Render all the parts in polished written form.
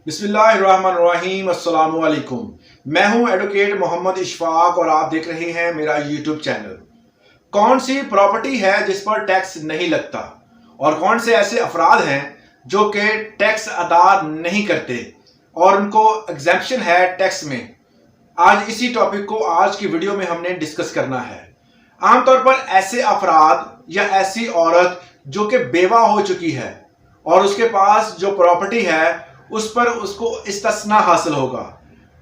बिस्मिल्लाहिर्रहमानिर्रहीम, अस्सलामु अलैकुम। मैं हूं एडवोकेट मोहम्मद इशफाक और आप देख रहे हैं मेरा यूट्यूब चैनल। कौन सी प्रॉपर्टी है जिस पर टैक्स नहीं लगता और कौन से ऐसे अफराद हैं जो कि टैक्स अदा नहीं करते और उनको एग्जेम्पशन है टैक्स में। आज इसी टॉपिक को आज की वीडियो में हमने डिस्कस करना है। आमतौर पर ऐसे अफराद या ऐसी औरत जो कि बेवा हो चुकी है और उसके पास जो प्रॉपर्टी है उस पर उसको इस्तिस्ना हासिल होगा।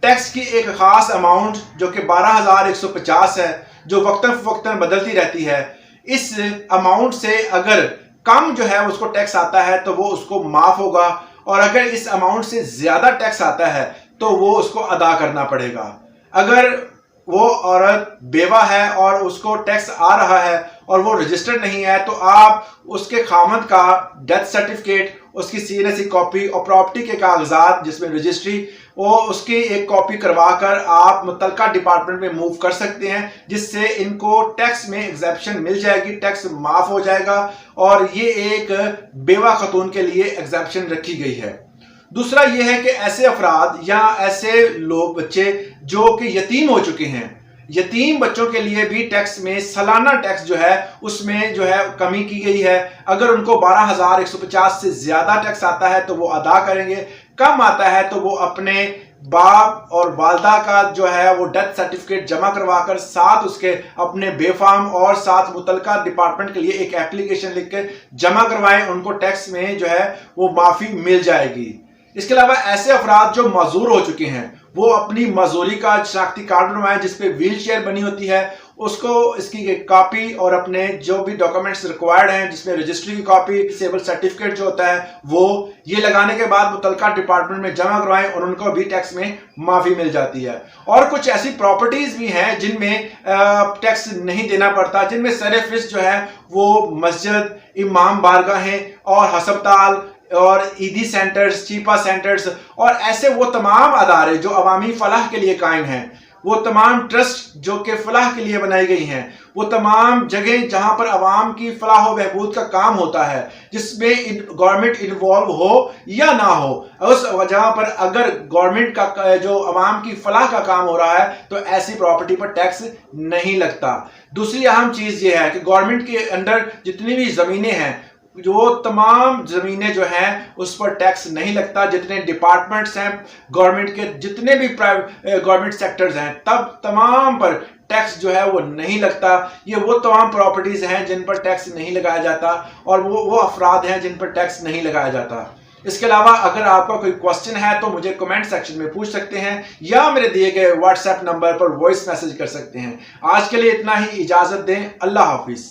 टैक्स की एक खास अमाउंट जो कि 12,150 है, जो वक्तन फवक्तन बदलती रहती है। इस अमाउंट से अगर कम जो है उसको टैक्स आता है तो वो उसको माफ होगा, और अगर इस अमाउंट से ज्यादा टैक्स आता है तो वो उसको अदा करना पड़ेगा। अगर वो औरत बेवा है और उसको टैक्स आ रहा है और वो रजिस्टर्ड नहीं है तो आप उसके खामद का डेथ सर्टिफिकेट, उसकी सीएनएसी कॉपी और प्रॉपर्टी के कागजात जिसमें रजिस्ट्री, वो उसकी एक कॉपी करवाकर आप मुतलका डिपार्टमेंट में मूव कर सकते हैं, जिससे इनको टैक्स में एग्जेम्पशन मिल जाएगी, टैक्स माफ हो जाएगा। और ये एक बेवा खतून के लिए एग्जेम्पशन रखी गई है। दूसरा ये है कि ऐसे अफराद या ऐसे लोग, बच्चे जो कि यतीम हो चुके हैं, यतीम बच्चों के लिए भी टैक्स में सालाना टैक्स जो है उसमें जो है कमी की गई है। अगर उनको 12,150 से ज्यादा टैक्स आता है तो वो अदा करेंगे, कम आता है तो वो अपने बाप और वालदा का जो है वो डेथ सर्टिफिकेट जमा करवाकर साथ उसके अपने बेफाम और साथ मुतलका डिपार्टमेंट के लिए एक एप्लीकेशन लिख के जमा करवाएं, उनको टैक्स में जो है वो माफी मिल जाएगी। इसके अलावा ऐसे अफराद जो मजदूर हो चुके हैं वो अपनी मजदूरी का शनाख्ती कार्ड बनवाएं जिसपे व्हील चेयर बनी होती है, उसको इसकी कॉपी और अपने जो भी डॉक्यूमेंट्स रिक्वायर्ड हैं जिसमें रजिस्ट्री की कॉपी, डिसेबल सर्टिफिकेट जो होता है वो, ये लगाने के बाद मुतलका डिपार्टमेंट में जमा करवाएं और उनको भी टैक्स में माफी मिल जाती है। और कुछ ऐसी प्रॉपर्टीज भी हैं जिनमें टैक्स नहीं देना पड़ता, जिनमें सरफिस जो है वो मस्जिद, इमाम बारगाहें और हस्पताल और ईदी सेंटर्स, चीपा सेंटर्स और ऐसे वो तमाम अदारे जो अवामी फलाह के लिए कायम हैं, वो तमाम ट्रस्ट जो कि फलाह के लिए बनाई गई हैं, वो तमाम जगह जहां पर अवाम की फलाह व बहबूद का काम होता है, जिसमें गवर्नमेंट इन्वॉल्व हो या ना हो, उस जहां पर अगर गवर्नमेंट का जो अवाम की फलाह का काम हो रहा है तो ऐसी प्रॉपर्टी पर टैक्स नहीं लगता। दूसरी अहम चीज ये है कि गवर्नमेंट के अंडर जितनी भी जमीनें हैं, जो तमाम जमीनें जो हैं उस पर टैक्स नहीं लगता। जितने डिपार्टमेंट्स हैं गवर्नमेंट के, जितने भी प्राइवेट गवर्नमेंट सेक्टर्स हैं, तब तमाम पर टैक्स जो है वो नहीं लगता। ये वो तमाम प्रॉपर्टीज हैं जिन पर टैक्स नहीं लगाया जाता और वो अफराद हैं जिन पर टैक्स नहीं लगाया जाता। इसके अलावा अगर आपका कोई क्वेश्चन है तो मुझे कमेंट सेक्शन में पूछ सकते हैं या मेरे दिए गए व्हाट्सएप नंबर पर वॉइस मैसेज कर सकते हैं। आज के लिए इतना ही, इजाजत दें। अल्लाह हाफिज।